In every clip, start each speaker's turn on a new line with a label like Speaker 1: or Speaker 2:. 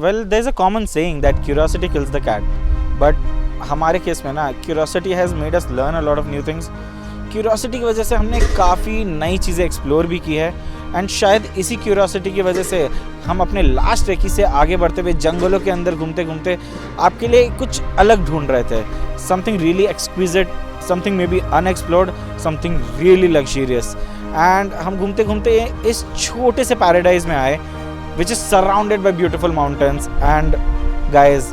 Speaker 1: Well there is a common saying that curiosity kills the cat, but हमारे case में ना curiosity has made us learn a lot of new things. Curiosity की वजह से हमने काफ़ी नई चीज़ें एक्सप्लोर भी की है, एंड शायद इसी क्यूरियोसिटी की वजह से हम अपने लास्ट रेकी से आगे बढ़ते हुए जंगलों के अंदर घूमते घूमते आपके लिए कुछ अलग ढूंढ रहे थे, something really exquisite, something may be unexplored, something really luxurious. And हम घूमते घूमते इस छोटे से पैराडाइज में आए which is surrounded by beautiful mountains. And guys,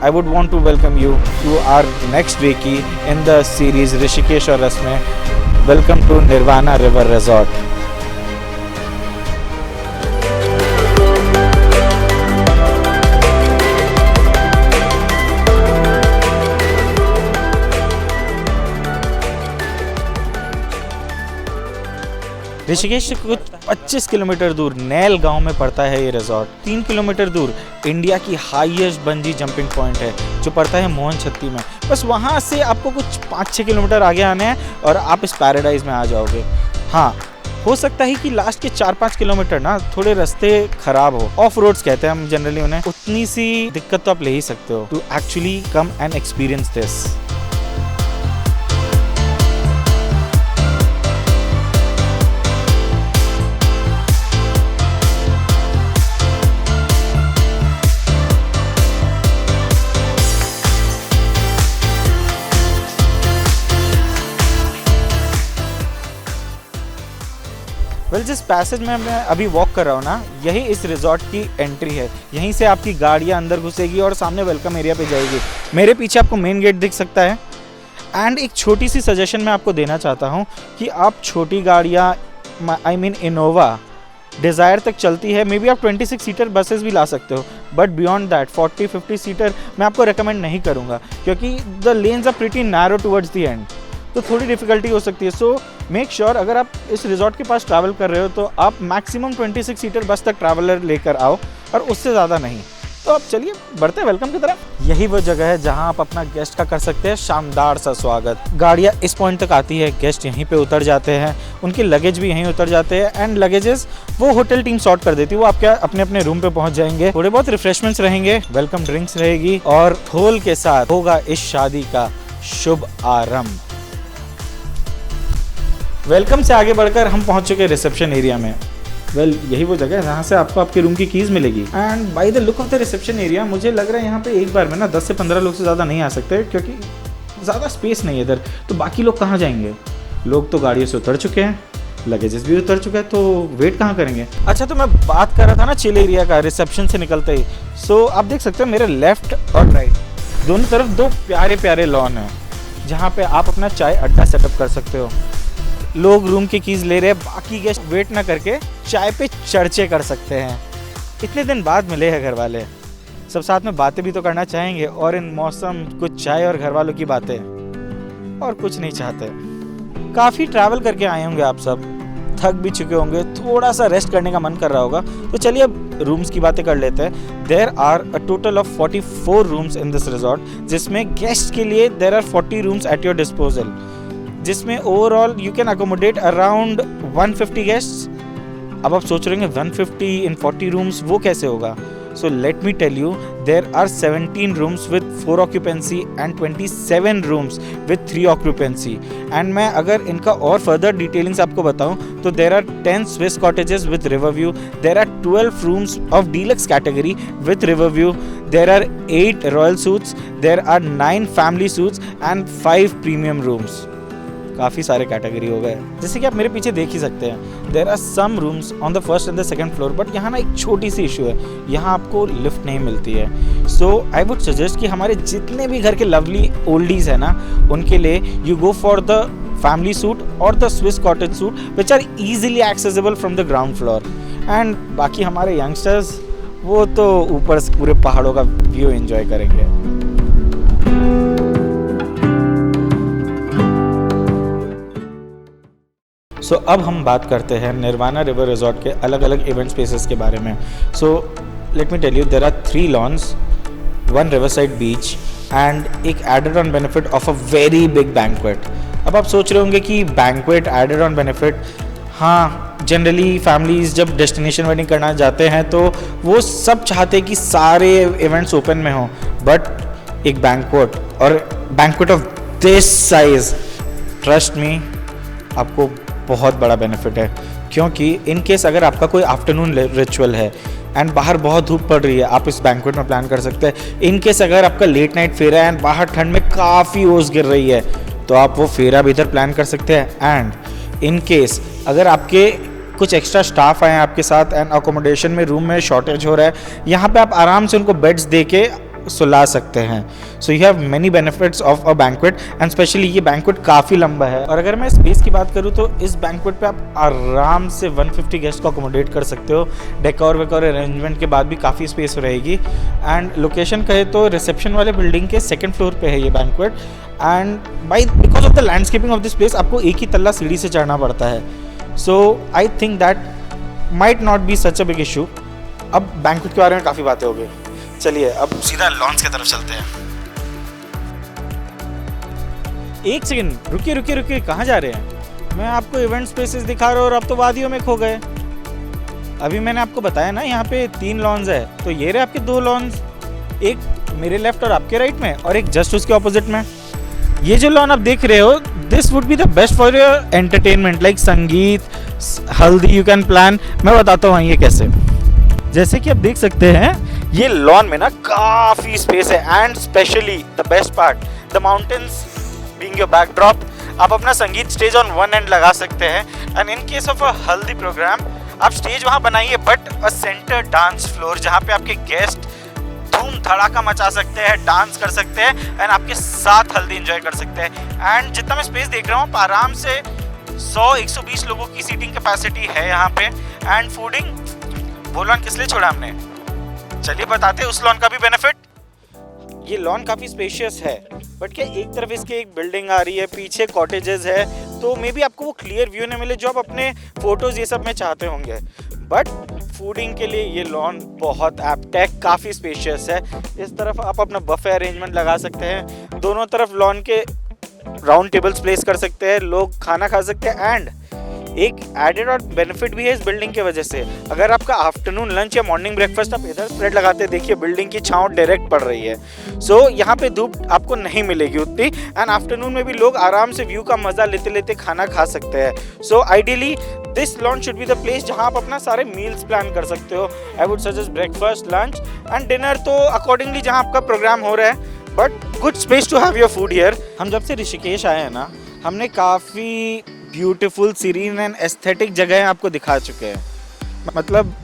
Speaker 1: I would want to welcome you to our next Reiki in the series Rishikesh और रस्में. Welcome to Nirvana River Resort. Rishikesh से कुछ 25 किलोमीटर दूर नैल गांव में पड़ता है ये रिजॉर्ट। 3 किलोमीटर दूर इंडिया की हाईएस्ट बंजी जंपिंग पॉइंट है जो पड़ता है मोहन छत्ती में। बस वहां से आपको कुछ 5-6 किलोमीटर आगे आने हैं और आप इस पैराडाइज में आ जाओगे। हाँ, हो सकता है कि लास्ट के 4-5 किलोमीटर ना थोड़े रास्ते खराब हो, ऑफ रोड्स कहते हैं हम जनरली उन्हें, उतनी सी दिक्कत तो आप ले ही सकते हो to actually come and experience this. जिस पैसेज में मैं अभी वॉक कर रहा हूँ ना, यही इस रिजॉर्ट की एंट्री है। यहीं से आपकी गाड़ियाँ अंदर घुसेगी और सामने वेलकम एरिया पे जाएगी। मेरे पीछे आपको मेन गेट दिख सकता है। एंड एक छोटी सी सजेशन मैं आपको देना चाहता हूँ कि आप छोटी गाड़ियाँ, आई मीन इनोवा डिज़ायर तक चलती है, मे बी आप 26 सीटर बसेस भी ला सकते हो, बट बियॉन्ड दैट 40-50 सीटर मैं आपको रिकमेंड नहीं करूँगा, क्योंकि the lens are pretty narrow towards the end, तो थोड़ी डिफ़िकल्टी हो सकती है। सो मेक श्योर अगर आप इस रिजॉर्ट के पास ट्रैवल कर रहे हो तो आप मैक्सिमम 26 सीटर बस तक ट्रैवलर लेकर आओ और उससे ज़्यादा नहीं। तो अब चलिए बढ़ते हैं वेलकम की तरफ। यही वो जगह है जहां आप अपना गेस्ट का कर सकते हैं शानदार सा स्वागत। गाड़ियाँ इस पॉइंट तक आती है, गेस्ट यहीं पे उतर जाते हैं, उनके लगेज भी यहीं उतर जाते हैं, एंड लगेजेस वो होटल टीम सॉर्ट कर देती है। वो आपके अपने अपने रूम पे पहुंच जाएंगे, थोड़े बहुत रिफ्रेशमेंट्स रहेंगे, वेलकम ड्रिंक्स रहेगी और ढोल के साथ होगा इस शादी का शुभ आरंभ। वेलकम से आगे बढ़कर हम पहुंच चुके रिसेप्शन एरिया में। यही वो जगह है जहाँ से आपको आपके रूम की कीज़ मिलेगी। And by the look of the reception area मुझे लग रहा है यहाँ पे एक बार में ना 10 से 15 लोग से ज़्यादा नहीं आ सकते, क्योंकि ज़्यादा स्पेस नहीं है इधर। तो बाकी लोग कहाँ जाएंगे? लोग तो गाड़ियों से उतर चुके हैं, लगेजेस भी उतर चुका है, तो वेट कहाँ करेंगे? अच्छा, तो मैं बात कर रहा था ना चिल एरिया का, रिसेप्शन से निकलते ही। सो आप देख सकते हो मेरे लेफ्ट और राइट दोनों तरफ 2 प्यारे प्यारे लॉन हैं जहाँ पे आप अपना चाय अड्डा सेटअप कर सकते हो। लोग रूम की कीज़ ले रहे हैं, बाकी गेस्ट वेट ना करके चाय पे चर्चे कर सकते हैं। इतने दिन बाद मिले हैं घर वाले, सब साथ में बातें भी तो करना चाहेंगे, और इन मौसम कुछ चाय और घर वालों की बातें, और कुछ नहीं चाहते। काफ़ी ट्रैवल करके आए होंगे आप सब, थक भी चुके होंगे, थोड़ा सा रेस्ट करने का मन कर रहा होगा। तो चलिए अब रूम्स की बातें कर लेते हैं। There are a total of 44 rooms in this resort, जिसमें गेस्ट के लिए there are 40 rooms at your disposal, जिसमें overall you can accommodate around 150 guests. अब आप सोच रहे होंगे 150 इन 40 रूम्स वो कैसे होगा? So let me tell you, there are 17 rooms with 4 occupancy and 27 rooms with 3 occupancy. And मैं अगर इनका और further detailings आपको बताऊं तो there are 10 Swiss cottages with river view, there are 12 rooms of deluxe category with river view, there are 8 royal suites, there are 9 family suites and 5 premium rooms. काफ़ी सारे category हो गए, जैसे कि आप मेरे पीछे देख ही सकते हैं। There are some rooms on the first and the second floor, but यहाँ ना एक छोटी सी इशू है, यहाँ आपको लिफ्ट नहीं मिलती है। सो आई वुड सजेस्ट कि हमारे जितने भी घर के लवली ओल्डीज़ हैं ना, उनके लिए you go for the family suite और the Swiss cottage suite which are easily accessible from the ground floor. And बाकी हमारे यंगस्टर्स वो तो ऊपर पूरे पहाड़ों का व्यू एंजॉय करेंगे। सो अब हम बात करते हैं निर्वाणा रिवर रिजॉर्ट के अलग अलग इवेंट स्पेसेस के बारे में। So let me tell you, there are 3 lawns, 1 river side beach and एक added on benefit of a very big banquet. अब आप सोच रहे होंगे कि बैंक्वेट एडेड ऑन बेनिफिट, हाँ जनरली फैमिलीज जब डेस्टिनेशन वेडिंग करना जाते हैं तो वो सब चाहते हैं कि सारे इवेंट्स ओपन में हों, बट एक बैंक्वेट और banquet of this size, trust me, आपको बहुत बड़ा बेनिफिट है। क्योंकि इन केस अगर आपका कोई आफ्टरनून रिचुअल है एंड बाहर बहुत धूप पड़ रही है, आप इस बैंक्वेट में प्लान कर सकते हैं। इन केस अगर आपका लेट नाइट फेरा है एंड बाहर ठंड में काफ़ी ओस गिर रही है, तो आप वो फेरा भी इधर प्लान कर सकते हैं। एंड इन केस अगर आपके कुछ एक्स्ट्रा स्टाफ आए हैं आपके साथ एंड अकोमोडेशन में रूम में शॉर्टेज हो रहा है, यहाँ पे आप आराम से उनको बेड्स दे के सुला सकते हैं। So you have many benefits of a banquet and specially ये बैंक्वेट काफ़ी लंबा है। और अगर मैं स्पेस की बात करूँ तो इस बैंक्वेट पे आप आराम से 150 गेस्ट को अकोमोडेट कर सकते हो। डेकोर वेकोर अरेंजमेंट के बाद भी काफ़ी स्पेस रहेगी। एंड लोकेशन कहे तो रिसेप्शन वाले बिल्डिंग के सेकेंड फ्लोर पे है ये banquet. And because of the landscaping of this place आपको एक ही तल्ला सीढ़ी से चढ़ना पड़ता है। So I think that might not be such a big issue. अब बैंक्वेट के बारे में काफ़ी बातें हो गई, चलिए अब सीधा लॉन्च की तरफ चलते हैं। एक सेकंड, रुकिए रुकिए रुकिए, कहाँ जा रहे हैं? मैं आपको इवेंट स्पेसेस दिखा रहा हूँ और अब तो वादियों में खो गए। अभी मैंने आपको बताया ना यहाँ पे 3 लॉन्स है, तो ये रहे आपके 2 लॉन्स, एक मेरे लेफ्ट और आपके राइट में और एक जस्ट उसके ऑपोजिट में। ये जो लॉन आप देख रहे हो, this would be the best for your entertainment, like संगीत, हल्दी यू कैन प्लान। मैं बताता हूँ ये कैसे। जैसे कि आप देख सकते हैं ये लॉन में ना काफ़ी स्पेस है and specially the best part, the mountains being your backdrop. आप अपना संगीत स्टेज ऑन वन एंड लगा सकते हैं and in case of a हल्दी प्रोग्राम आप स्टेज वहाँ बनाइए, but a centre dance floor जहाँ पे आपके गेस्ट धूम धड़ाका मचा सकते हैं, डांस कर सकते हैं एंड आपके साथ हल्दी एंजॉय कर सकते हैं। एंड जितना मैं स्पेस देख रहा हूँ आप आराम से 100-120 लोगों की सीटिंग कैपेसिटी है यहाँ पे। एंड फूडिंग, वो लॉन किस लिए छोड़ा हमने, चलिए बताते हैं उस लॉन का भी बेनिफिट। ये लॉन काफ़ी स्पेशियस है, बट क्या एक तरफ इसके एक बिल्डिंग आ रही है, पीछे कॉटेजेस है, तो मे बी आपको वो क्लियर व्यू नहीं मिले जो आप अपने फोटोज ये सब में चाहते होंगे। बट फूडिंग के लिए ये लॉन बहुत एप्ट है, काफ़ी स्पेशियस है। इस तरफ आप अपना बफे अरेंजमेंट लगा सकते हैं, दोनों तरफ लॉन के राउंड टेबल्स प्लेस कर सकते हैं, लोग खाना खा सकते हैं। एंड एक एडेड और बेनिफिट भी है इस बिल्डिंग की वजह से, अगर आपका आफ्टरनून लंच या मॉर्निंग ब्रेकफास्ट आप इधर स्प्रेड लगाते हैं, देखिए बिल्डिंग की छांव डायरेक्ट पड़ रही है। सो यहाँ पे धूप आपको नहीं मिलेगी उतनी एंड आफ्टरनून में भी लोग आराम से व्यू का मजा लेते लेते खाना खा सकते हैं। So ideally this lawn should be the place जहाँ आप अपना सारे मील्स प्लान कर सकते हो। I would suggest breakfast, lunch and dinner, तो अकॉर्डिंगली जहाँ आपका प्रोग्राम हो रहा है, but good space to have your food here. हम जब से ऋषिकेश आए हैं ना, हमने काफ़ी ब्यूटीफुल, सीरीन एंड एस्थेटिक जगह आपको दिखा चुके हैं, मतलब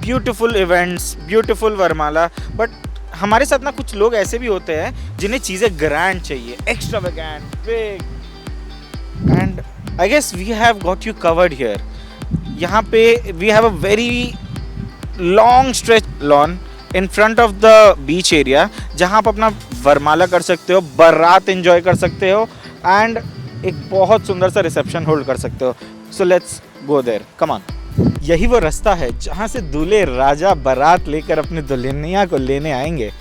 Speaker 1: ब्यूटीफुल इवेंट्स, ब्यूटीफुल वरमाला। बट हमारे साथ ना कुछ लोग ऐसे भी होते हैं जिन्हें चीज़ें ग्रैंड चाहिए, extravagant, big, and I guess we have got you covered here. यहाँ पे we have a very long stretch lawn in front of the beach area, जहाँ आप अपना वरमाला कर सकते हो, बारात एंजॉय कर सकते हो एंड एक बहुत सुंदर सा रिसेप्शन होल्ड कर सकते हो। So let's go there, come on. यही वो रास्ता है जहाँ से दूल्हे राजा बारात लेकर अपने दुल्हनिया को लेने आएंगे।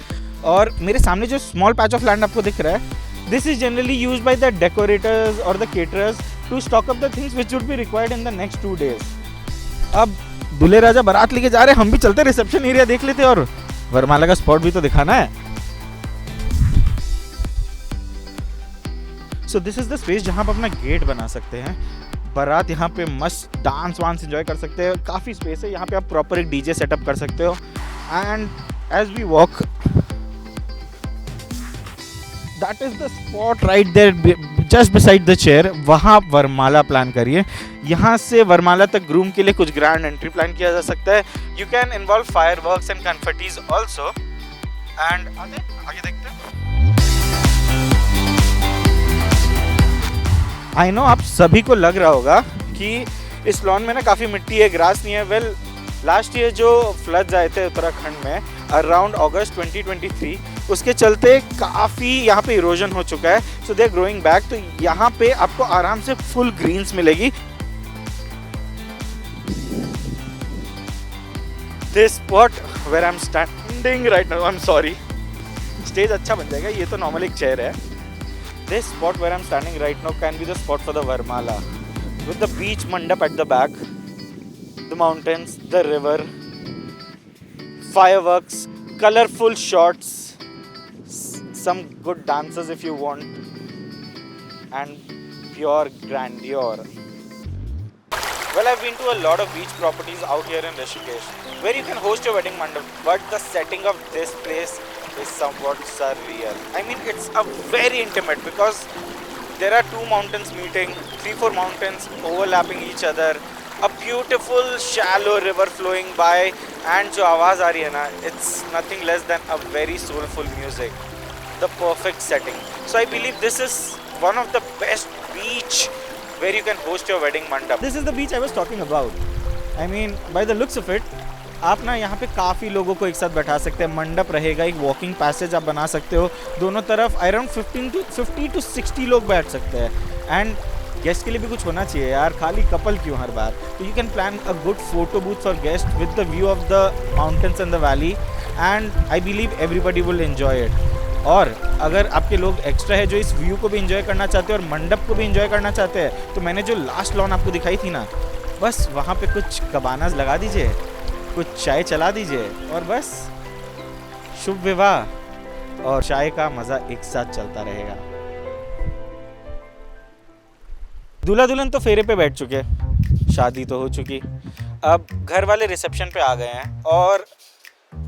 Speaker 1: और मेरे सामने जो स्मॉल पैच ऑफ लैंड आपको दिख रहा है, this is generally used by the decorators और the caterers to stock up the things which would be required in the next 2 days। अब दूल्हे राजा बारात लेके जा रहे हैं, हम भी चलते रिसेप्शन एरिया देख लेते और वरमाला का स्पॉट भी तो दिखाना है। So this is the space जहाँ आप अपना गेट बना सकते हैं। बारात यहाँ पे मस्त डांस वांस एंजॉय कर सकते हैं, काफ़ी स्पेस है यहाँ पे, आप प्रॉपर एक डीजे सेटअप कर सकते हो। And as we walk, that is the spot right there just beside the chair, वहाँ आप वरमाला प्लान करिए। यहाँ से वरमाला तक ग्रूम के लिए कुछ ग्रैंड एंट्री प्लान किया जा सकता है। You can involve fireworks and confettis also. And आगे देखते हैं। आई नो आप सभी को लग रहा होगा कि इस लॉन में ना काफ़ी मिट्टी है, ग्रास नहीं है। वेल, लास्ट ईयर जो फ्लड्स आए थे उत्तराखंड में अराउंड अगस्त 2023, उसके चलते काफ़ी यहाँ पे इरोजन हो चुका है। So they are growing back, तो यहाँ पे आपको आराम से फुल ग्रीन्स मिलेगी। This spot where I am standing right now, I am sorry, stage अच्छा बन जाएगा, ये तो नॉर्मल एक चेयर है। This spot where I'm standing right now can be the spot for the Varmala, with the beach mandap at the back the mountains, the river, fireworks, colorful shots, some good dances if you want, and pure grandeur. Well, I've been to a lot of beach properties out here in Rishikesh where you can host your wedding mandap, but the setting of this place is somewhat surreal. I mean, it's a very intimate because there are two mountains meeting, 3-4 mountains overlapping each other, a beautiful shallow river flowing by, and जो आवाज़ आ रही है ना, it's nothing less than a very soulful music. The perfect setting. So I believe this is one of the best beach where you can host your wedding mandap. This is the beach I was talking about. I mean, by the looks of it, आप ना यहाँ पे काफ़ी लोगों को एक साथ बैठा सकते हैं. मंडप रहेगा, एक वॉकिंग पैसेज आप बना सकते हो. दोनों तरफ अराउंड 50 to 60 लोग बैठ सकते हैं. एंड गेस्ट के लिए भी कुछ होना चाहिए यार, खाली कपल क्यों हर बार. तो you can plan a good photo booth for guest with the view of the mountains and the valley, and I believe everybody will enjoy it. और अगर आपके लोग एक्स्ट्रा है जो इस व्यू को भी एंजॉय करना चाहते हैं और मंडप को भी एंजॉय करना चाहते हैं, तो मैंने जो लास्ट लॉन आपको दिखाई थी ना, बस वहाँ पे कुछ कबानाज लगा दीजिए, कुछ चाय चला दीजिए, और बस शुभ विवाह और चाय का मज़ा एक साथ चलता रहेगा. दूल्हा दुल्हन तो फेरे पे बैठ चुके, शादी तो हो चुकी, अब घर वाले रिसेप्शन पे आ गए हैं. और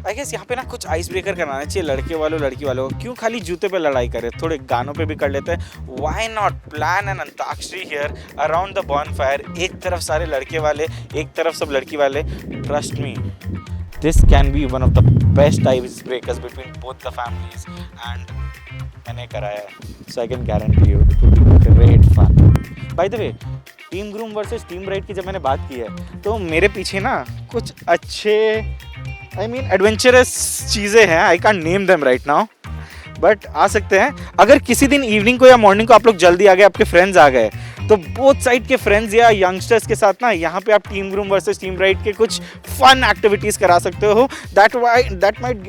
Speaker 1: आई गेस यहाँ पे ना कुछ आइस ब्रेकर कराना चाहिए लड़के वालों लड़की वालों. क्यों खाली जूते पे लड़ाई करे, थोड़े गानों पे भी कर लेते हैं. Why not plan an antakshari here around the bonfire. एक तरफ सारे लड़के वाले, एक तरफ सब लड़की वाले. Trust me, this can be one of the best ice breakers between both the families, and मैंने कराया है, so I can guarantee you it will be great fun. By the way, team groom versus team bride की जब मैंने बात की है, तो मेरे पीछे ना कुछ अच्छे एडवेंचरस चीज़ें हैं. I can't name them right now, but आ सकते हैं. अगर किसी दिन इवनिंग को या मॉर्निंग को आप लोग जल्दी आ गए, आपके फ्रेंड्स आ गए, तो बोथ साइड के फ्रेंड्स या यंगस्टर्स के साथ ना यहाँ पे आप team groom versus team bride के कुछ फन एक्टिविटीज़ करा सकते हो. That might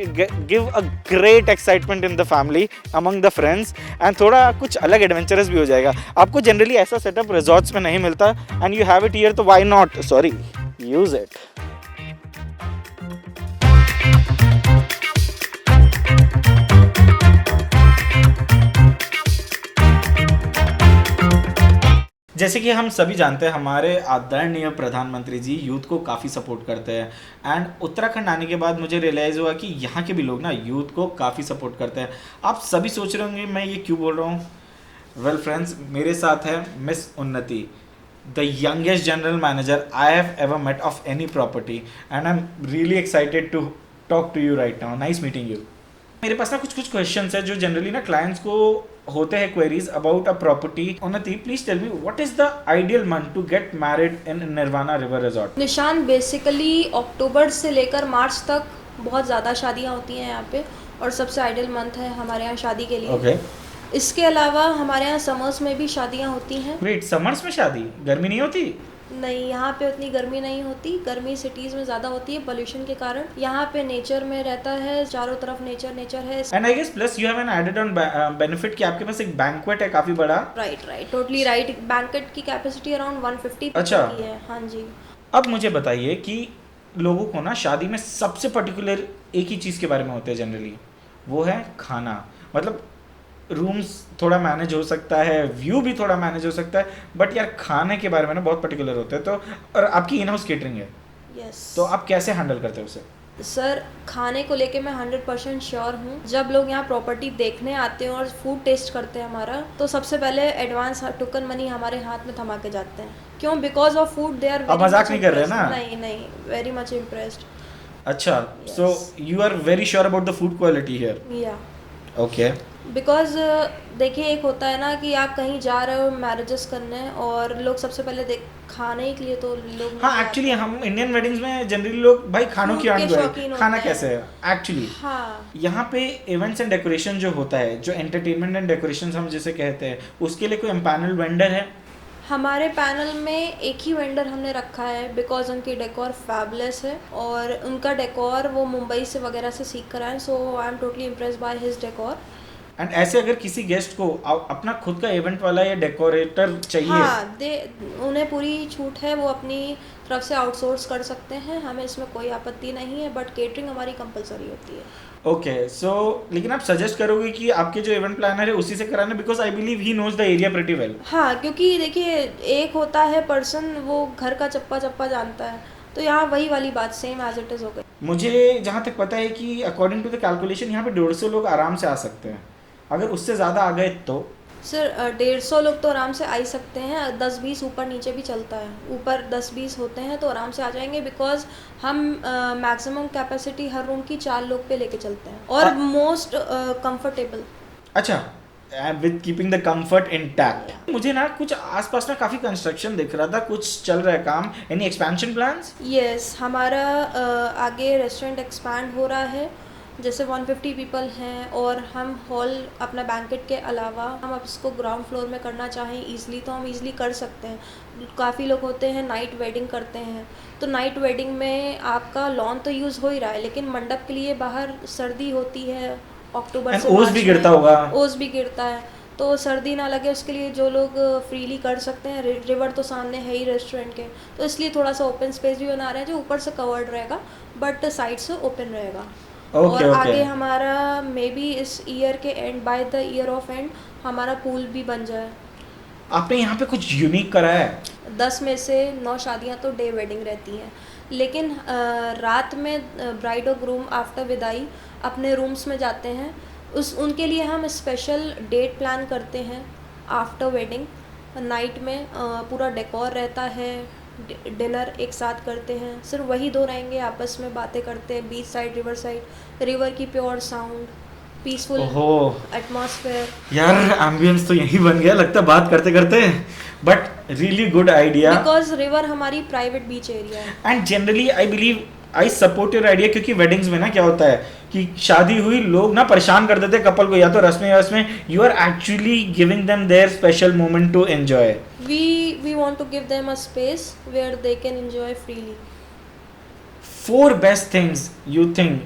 Speaker 1: give a great excitement in the family among the friends, and थोड़ा कुछ अलग एडवेंचरस भी हो जाएगा. आपको जनरली ऐसा सेटअप रिजॉर्ट्स में नहीं मिलता, and you have it here, तो why not, sorry, use it. जैसे कि हम सभी जानते हैं, हमारे आदरणीय प्रधानमंत्री जी यूथ को काफ़ी सपोर्ट करते हैं. एंड उत्तराखंड आने के बाद मुझे रियलाइज़ हुआ कि यहाँ के भी लोग ना यूथ को काफ़ी सपोर्ट करते हैं. आप सभी सोच रहे होंगे मैं ये क्यों बोल रहा हूँ. वेल फ्रेंड्स, मेरे साथ है miss Unnati, the youngest general manager I have ever met of any property, and I am really excited to talk to you right now. Nice meeting you. मेरे पास ना कुछ क्वेश्चंस है जो जनरली ना क्लाइंट्स को होते हैं, queries about a property. Unnati, please tell me what is the ideal month to get married in Nirvana river resort.
Speaker 2: Nishan, basically October से लेकर मार्च तक बहुत ज़्यादा शादियाँ होती हैं यहाँ पे, और सबसे आइडियल मंथ है हमारे यहाँ शादी के लिए.
Speaker 1: ओके.
Speaker 2: इसके अलावा हमारे यहाँ समर्स में भी शादियाँ होती हैं.
Speaker 1: वेट, समर्स में शादी? गर्मी नहीं होती?
Speaker 2: नहीं, यहाँ पे उतनी गर्मी नहीं होती. गर्मी सिटीज़ में ज़्यादा होती है पोल्यूशन के कारण. यहाँ पे नेचर में रहता है, चारों तरफ नेचर है.
Speaker 1: And I guess plus you have an added on benefit कि आपके पास एक बैंक्वेट है काफी बड़ा.
Speaker 2: Right, totally right. बैंक्वेट की कैपेसिटी अराउंड 150
Speaker 1: अच्छा
Speaker 2: की है. हाँ जी.
Speaker 1: अब मुझे बताइए कि लोगों को ना शादी में सबसे पर्टिकुलर एक ही चीज़ के बारे में होते हैं जनरली, वो है खाना. मतलब रूम्स थोड़ा मैनेज हो सकता है, व्यू भी थोड़ा मैनेज हो सकता है, बट यार खाने के बारे में ना बहुत पर्टिकुलर होते हैं. तो और आपकी इन हाउस केटरिंग है.
Speaker 2: यस.
Speaker 1: तो आप कैसे हैंडल करते हो उसे?
Speaker 2: सर, खाने को लेके मैं 100% श्योर हूँ. जब लोग यहाँ प्रॉपर्टी देखने आते हैं और फूड टेस्ट करते हैं हमारा, तो सबसे पहले एडवांस टोकन मनी हमारे हाथ में थमा के जाते हैं. क्यों? Because of food they are.
Speaker 1: आप मजाक नहीं कर रहे ना?
Speaker 2: नहीं, वेरी मच इम्प्रेस्ड.
Speaker 1: अच्छा, so you are very sure about the food quality here?
Speaker 2: Yeah.
Speaker 1: Okay.
Speaker 2: Because देखिए, एक होता है ना कि आप कहीं जा रहे हो मैरिजेस करने, और लोग सबसे पहले खाने के लिए तो लोग.
Speaker 1: हाँ, एक्चुअली हम इंडियन वेडिंग्स में जनरली लोग भाई खानों की आंट है, खाना कैसे है एक्चुअली.
Speaker 2: हाँ.
Speaker 1: यहाँ पे इवेंट्स एंड डेकोरेशन जो होता है, जो एंटरटेनमेंट एंड डेकोरेशन हम जिसे कहते हैं, उसके लिए कोई एम्पैनल वेंडर है?
Speaker 2: हमारे पैनल में एक ही वेंडर हमने रखा है, बिकॉज उनकी डेकोर फैबुलस है, और उनका डेकोर वो मुंबई से वगैरह से सीख कर आए. So I am totally impressed by his decor.
Speaker 1: And ऐसे अगर किसी गेस्ट को अपना खुद का इवेंट वाला या डेकोरेटर चाहिए,
Speaker 2: हाँ, उन्हें पूरी छूट है, वो अपनी तरफ से आउटसोर्स कर सकते हैं, हमें इसमें कोई आपत्ति नहीं है, बट केटरिंग हमारी कंपलसरी होती है।
Speaker 1: ओके सो लेकिन आप सजेस्ट करोगे कि आपके जो इवेंट प्लानर है उसी से कराना, because I believe he knows the area pretty well.
Speaker 2: हाँ, क्योंकि देखिए एक होता है पर्सन वो घर का चप्पा चप्पा जानता है, तो यहाँ वही वाली बात सेम एज इट इज़ हो गई।
Speaker 1: मुझे जहाँ तक पता है कि अकॉर्डिंग टू द कैलकुलेशन यहाँ पे 150 लोग आराम से आ सकते हैं, अगर उससे ज़्यादा आ गए तो।
Speaker 2: सर 150 लोग तो आराम से आ ही सकते हैं, 10-20 ऊपर नीचे भी चलता है, ऊपर 10-20 होते हैं तो आराम से आ जाएंगे, बिकॉज हम मैक्सिमम कैपेसिटी हर रूम की 4 लोग पे लेके चलते हैं, और मोस्ट कंफर्टेबल।
Speaker 1: अच्छा, with keeping the comfort intact. मुझे ना कुछ आसपास में काफ़ी कंस्ट्रक्शन दिख रहा था, कुछ चल रहा है काम, एनी एक्सपेंशन प्लान्स?
Speaker 2: यस, हमारा आगे रेस्टोरेंट एक्सपैंड हो रहा है, जैसे 150 पीपल हैं, और हम हॉल अपना बैंकेट के अलावा हम अब इसको ग्राउंड फ्लोर में करना चाहें ईज़िली तो हम ईज़िली कर सकते हैं। काफ़ी लोग होते हैं नाइट वेडिंग करते हैं, तो नाइट वेडिंग में आपका लॉन तो यूज़ हो ही रहा है, लेकिन मंडप के लिए बाहर सर्दी होती है, अक्टूबर से
Speaker 1: ओस भी गिरता होगा,
Speaker 2: ओस भी गिरता है, तो सर्दी ना लगे उसके लिए जो लोग फ्रीली कर सकते हैं, रिवर तो सामने है ही रेस्टोरेंट के, तो इसलिए थोड़ा सा ओपन स्पेस भी बना रहे हैं जो ऊपर से कवर्ड रहेगा बट साइड से ओपन रहेगा। और आगे हमारा मे बी इस ईयर के and, by the year of and हमारा पूल भी बन जाए।
Speaker 1: आपने यहाँ पे कुछ यूनिक करा है।
Speaker 2: 10 में से 9 शादियाँ तो डे वेडिंग रहती हैं, लेकिन रात में ब्राइड और ग्रूम आफ्टर विदाई अपने रूम्स में जाते हैं, उनके लिए हम स्पेशल डेट प्लान करते हैं आफ्टर वेडिंग। नाइट में पूरा डेकोर रहता है, डिनर एक साथ करते हैं, सिर्फ वही दो रहेंगे, आपस में बातें करते हैं, beach side river side, river की प्योर साउंड, पीसफुल एटमॉस्फेयर।
Speaker 1: यार एम्बियंस तो यही बन गया लगता है बात करते करते, but really good idea,
Speaker 2: because river हमारी प्राइवेट बीच एरिया है।
Speaker 1: And generally I believe I support your idea, क्योंकि वेडिंग्स में ना क्या होता है कि शादी हुई, लोग ना परेशान कर देते कपल को, या तो रस्में, you are actually giving them their special moment to enjoy.
Speaker 2: We want to give them a space where they can enjoy freely.
Speaker 1: 4 best things you think,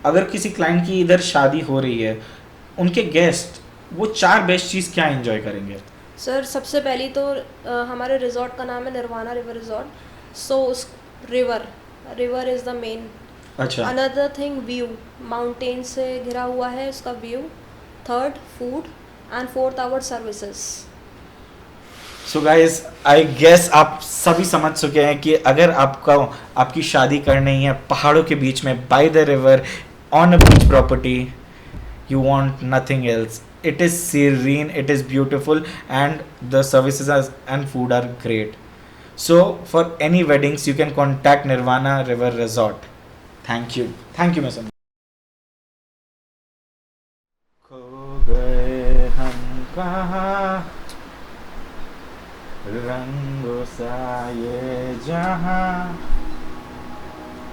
Speaker 1: अगर किसी क्लाइंट की इधर शादी हो रही है, उनके गेस्ट वो 4 बेस्ट चीज़ क्या एंजॉय करेंगे?
Speaker 2: सर सबसे पहली तो हमारे रिजॉर्ट का नाम है निर्वाणा रिवर रिजॉर्ट, सो उस रिवर इज़ द मेन।
Speaker 1: अच्छा।
Speaker 2: अनदर थिंग व्यू, माउंटेन से घिरा हुआ है उसका व्यू। Third food, and fourth our services.
Speaker 1: So guys I guess आप सभी समझ चुके हैं कि अगर आपकी शादी करनी है पहाड़ों के बीच में, by the river, on a beach property, you want nothing else. It is serene, it is beautiful, and the services and food are great. So for any weddings you can contact Nirvana River Resort. Thank you मैं समझ। खो गए हम कहाँ रंगों सा ये जहाँ,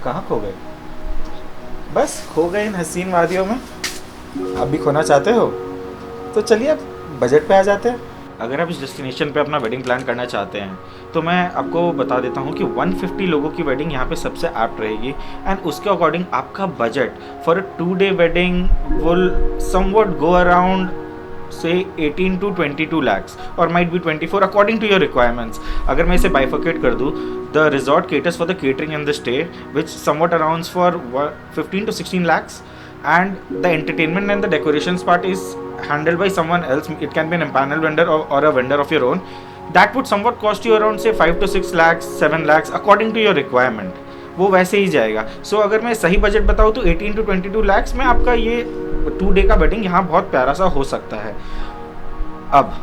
Speaker 1: कहाँ खो गए? बस खो गए इन हसीन वादियों में। आप भी खोना चाहते हो तो चलिए अब बजट पे आ जाते हैं। अगर आप इस डेस्टिनेशन पे अपना वेडिंग प्लान करना चाहते हैं तो मैं आपको बता देता हूँ कि 150 लोगों की वेडिंग यहाँ पे सबसे एप्ट रहेगी, एंड उसके अकॉर्डिंग आपका budget for a 2-day wedding will somewhat go around से 18 to 22 lakhs or might be 24 according to your requirements. अगर मैं इसे bifurcate कर दूँ, the resort caters for the catering and the stay, which somewhat arounds for 15 to 16 lakhs, and the entertainment and the decorations part is handled by someone else. It can be an empanel vendor or a vendor of your own. That would somewhat cost you around say 5 to 6 lakhs, 7 lakhs according to your requirement. वो वैसे ही जाएगा। सो अगर मैं सही budget बताऊँ तो 18 to 22 lakhs में आपका ये 2 day का वेडिंग यहाँ बहुत प्यारा सा हो सकता है। अब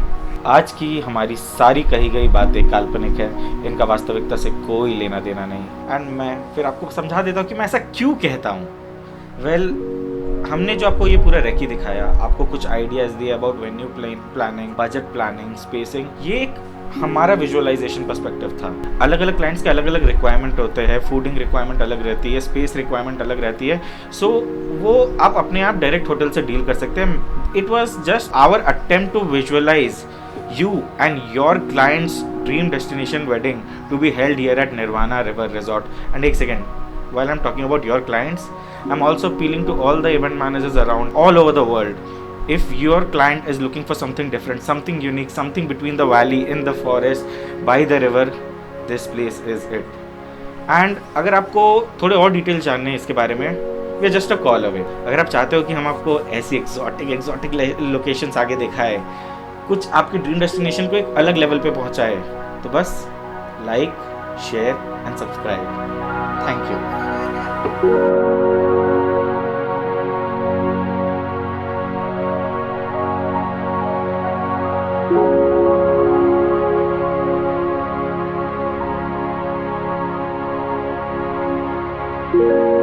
Speaker 1: आज की हमारी सारी कही गई बातें काल्पनिक है, इनका वास्तविकता से कोई लेना देना नहीं, एंड मैं फिर आपको समझा देता हूँ कि मैं ऐसा क्यों कहता हूँ। वेल, हमने जो आपको ये पूरा रेकी दिखाया, आपको कुछ आइडियाज़ दिए about venue planning, budget planning, spacing, ये एक हमारा विजुअलाइजेशन पर्सपेक्टिव था। अलग अलग क्लाइंट्स के अलग अलग रिक्वायरमेंट होते हैं, फूडिंग रिक्वायरमेंट अलग रहती है, स्पेस रिक्वायरमेंट अलग रहती है, सो वो आप अपने आप डायरेक्ट होटल से डील कर सकते हैं। It was just our attempt to visualise you and your client's dream destination wedding to be held here at Nirvana River Resort. And एक second, while I'm talking about your clients, I'm also appealing to all the event managers around all over the world. if your client is looking for something different, something unique, something between the valley, in the forest, by the river, this place is it. And अगर आपको थोड़े और detail जानने हैं इसके बारे में, we are just a call away. अगर आप चाहते हो कि हम आपको ऐसी एक्सोटिक लोकेशंस आगे दिखाए, कुछ आपके ड्रीम डेस्टिनेशन को एक अलग लेवल पे पहुंचाए, तो बस like, share and subscribe. Thank you.
Speaker 3: you